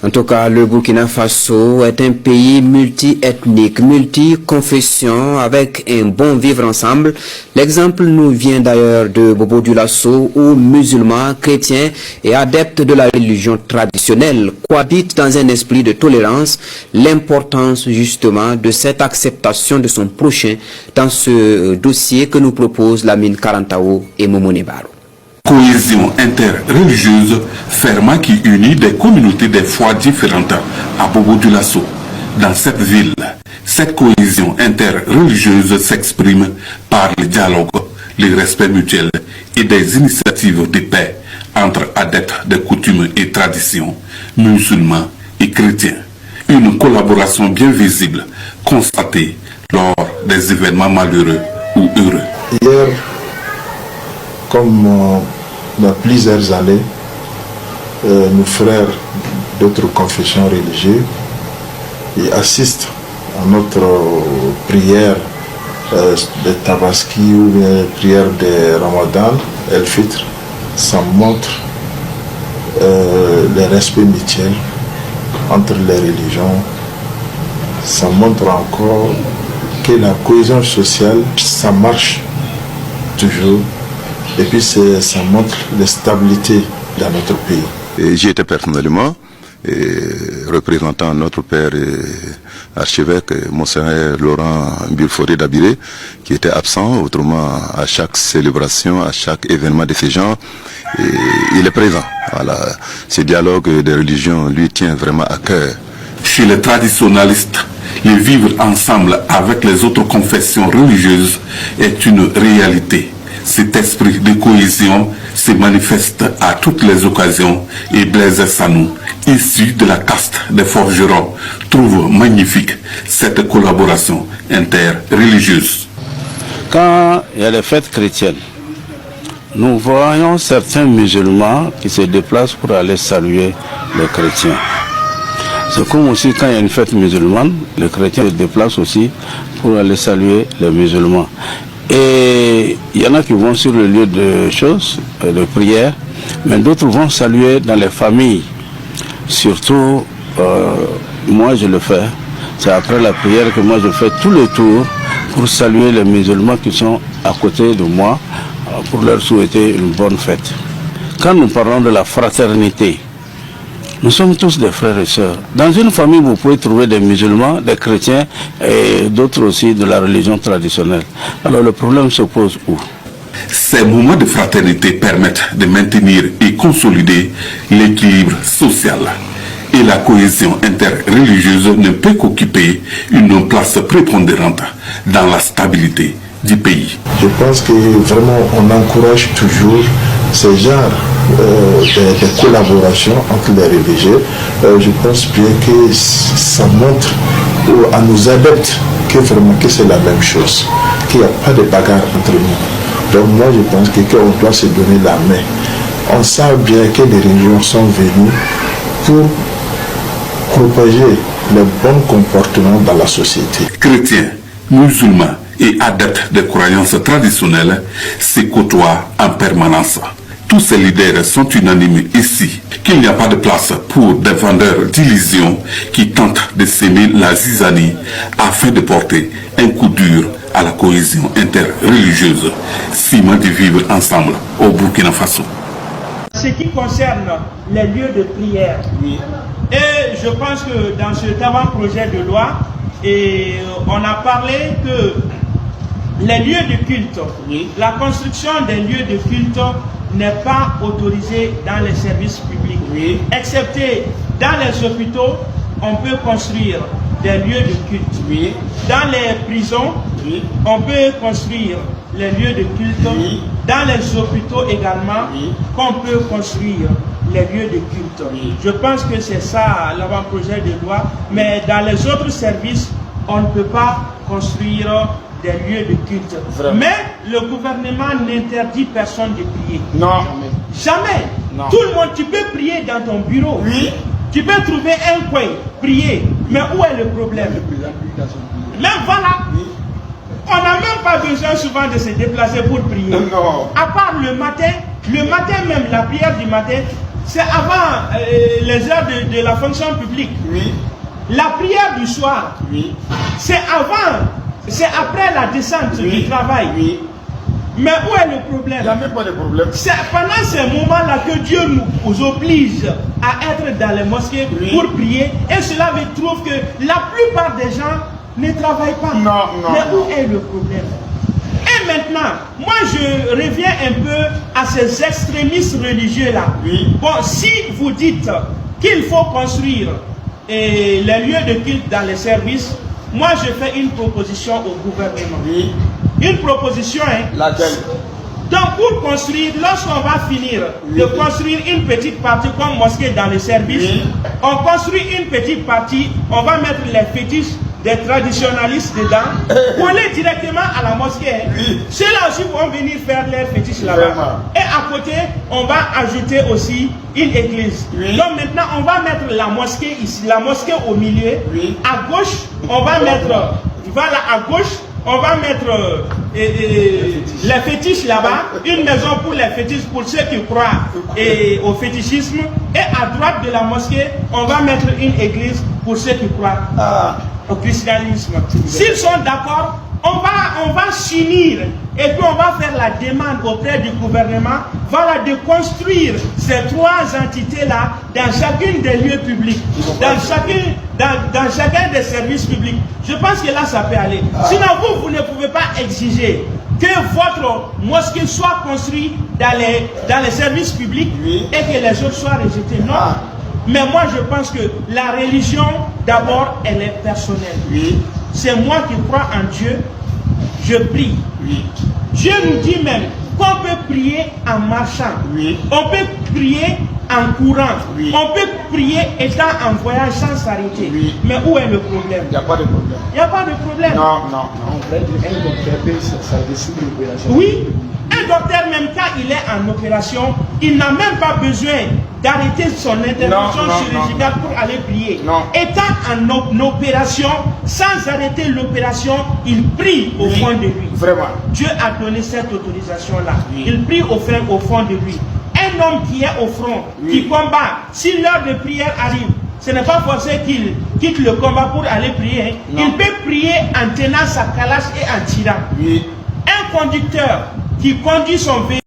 En tout cas, le Burkina Faso est un pays multi-ethnique, multi-confession, avec un bon vivre ensemble. L'exemple nous vient d'ailleurs de Bobo Dioulasso, où musulmans, chrétiens et adeptes de la religion traditionnelle cohabitent dans un esprit de tolérance. L'importance justement de cette acceptation de son prochain dans ce dossier que nous proposent Lamine Karantao et Momone Baro. Cohésion interreligieuse ferme qui unit des communautés des foi différentes à Bobo Dioulasso. Dans cette ville, cette cohésion interreligieuse s'exprime par le dialogue, le respect mutuel et des initiatives de paix entre adeptes de coutumes et traditions, musulmans et chrétiens. Une collaboration bien visible constatée lors des événements malheureux ou heureux. Hier, comme dans plusieurs années, nos frères d'autres confessions religieuses assistent à notre prière de Tabaski ou bien prière de Ramadan, El Fitr. Ça montre le respect mutuel entre les religions. Ça montre encore que la cohésion sociale, ça marche toujours. Et puis ça montre la stabilité dans notre pays. J'y étais personnellement représentant notre père archevêque, Monseigneur Laurent Bilforé d'Abiré, qui était absent. Autrement, à chaque célébration, à chaque événement de ce genre, il est présent. Voilà. Ce dialogue des religions lui tient vraiment à cœur. Chez les traditionnalistes, le vivre ensemble avec les autres confessions religieuses est une réalité. Cet esprit de cohésion se manifeste à toutes les occasions et Blaise Sanou, issu de la caste des forgerons, trouve magnifique cette collaboration interreligieuse. Quand il y a les fêtes chrétiennes, nous voyons certains musulmans qui se déplacent pour aller saluer les chrétiens. C'est comme aussi quand il y a une fête musulmane, les chrétiens se déplacent aussi pour aller saluer les musulmans. Et il y en a qui vont sur le lieu de choses, de prière, mais d'autres vont saluer dans les familles. Surtout, moi je le fais, c'est après la prière que moi je fais tout le tour pour saluer les musulmans qui sont à côté de moi, pour leur souhaiter une bonne fête. Quand nous parlons de la fraternité, nous sommes tous des frères et sœurs. Dans une famille, vous pouvez trouver des musulmans, des chrétiens et d'autres aussi de la religion traditionnelle. Alors le problème se pose où? Ces moments de fraternité permettent de maintenir et consolider l'équilibre social. Et la cohésion interreligieuse ne peut qu'occuper une place prépondérante dans la stabilité du pays. Je pense que vraiment on encourage toujours ce genre de collaboration entre les religieux. Je pense bien que ça montre à nos adeptes que vraiment que c'est la même chose, qu'il n'y a pas de bagarre entre nous. Donc moi je pense qu'on doit se donner la main. On sait bien que les religions sont venues pour propager le bon comportement dans la société. Chrétiens, musulmans et adeptes des croyances traditionnelles se côtoient en permanence. Tous ces leaders sont unanimes ici qu'il n'y a pas de place pour des vendeurs d'illusions qui tentent de s'aimer la zizanie afin de porter un coup dur à la cohésion interreligieuse, ciment de vivre ensemble au Burkina Faso. Ce qui concerne les lieux de prière, oui. Et je pense que dans cet avant-projet de loi, on a parlé que les lieux de culte, oui. La construction des lieux de culte n'est pas autorisée dans les services publics, oui. Excepté dans les hôpitaux, on peut construire des lieux de culte. Oui. Dans les prisons, oui. On peut construire les lieux de culte. Oui. Dans les hôpitaux également, oui. Qu'on peut construire les lieux de culte. Oui. Je pense que c'est ça l'avant-projet de loi. Mais dans les autres services, on ne peut pas construire des lieux de culte. Vraiment. Mais le gouvernement n'interdit personne de prier. Non. Jamais. Non. Tout le monde, tu peux prier dans ton bureau. Oui. Tu peux trouver un coin, prier. Mais où est le problème? Même voilà. Oui. On n'a même pas besoin souvent de se déplacer pour prier. Non. À part le matin même, la prière du matin, c'est avant les heures de la fonction publique. Oui. La prière du soir, Oui. c'est avant, c'est après la descente du travail. Oui. Mais où est le problème? Il n'y a même pas de problème. C'est pendant ces moments-là que Dieu nous oblige à être dans les mosquées pour prier. Et cela veut trouve que la plupart des gens ne travaillent pas. Non. Mais où est le problème? Et maintenant, moi je reviens un peu à ces extrémistes religieux-là. Oui. Bon, si vous dites qu'il faut construire les lieux de culte dans les services, moi je fais une proposition au gouvernement. Oui. Une proposition, hein. Laquelle? Donc pour construire, lorsqu'on va finir de construire une petite partie comme mosquée dans les services, on construit une petite partie, on va mettre les fétiches des traditionalistes dedans, coller directement à la mosquée. Ceux-là aussi vont venir faire leurs fétiches là-bas. Et à côté, on va ajouter aussi une église. Donc maintenant, on va mettre la mosquée ici, la mosquée au milieu. À gauche, on va mettre, voilà, à gauche, on va mettre les fétiches là-bas, une maison pour les fétiches, pour ceux qui croient au fétichisme. Et à droite de la mosquée, on va mettre une église pour ceux qui croient au christianisme. S'ils sont d'accord, on va s'unir et puis on va faire la demande auprès du gouvernement, voilà, de construire ces trois entités-là dans chacune des lieux publics, dans chacun des services publics. Je pense que là, ça peut aller. Sinon, vous ne pouvez pas exiger que votre mosquée soit construite dans les services publics et que les autres soient rejetés. Non. Mais moi, je pense que la religion, d'abord, elle est personnelle. C'est moi qui crois en Dieu, je prie. Dieu nous dit même qu'on peut prier en marchant. On peut prier en courant. On peut prier étant en voyage sans s'arrêter. Mais où est le problème? Il n'y a pas de problème. Il n'y a pas de problème. Non. Oui. Un docteur, même quand il est en opération, il n'a même pas besoin d'arrêter son intervention chirurgicale pour aller prier. Étant en opération, sans arrêter l'opération, il prie au fond de lui. Vraiment. Dieu a donné cette autorisation-là. Il prie au fond de lui. Un homme qui est au front, qui combat, si l'heure de prière arrive, ce n'est pas forcé qu'il quitte le combat pour aller prier. Il peut prier en tenant sa calache et en tirant. Un conducteur qui conduit son véhicule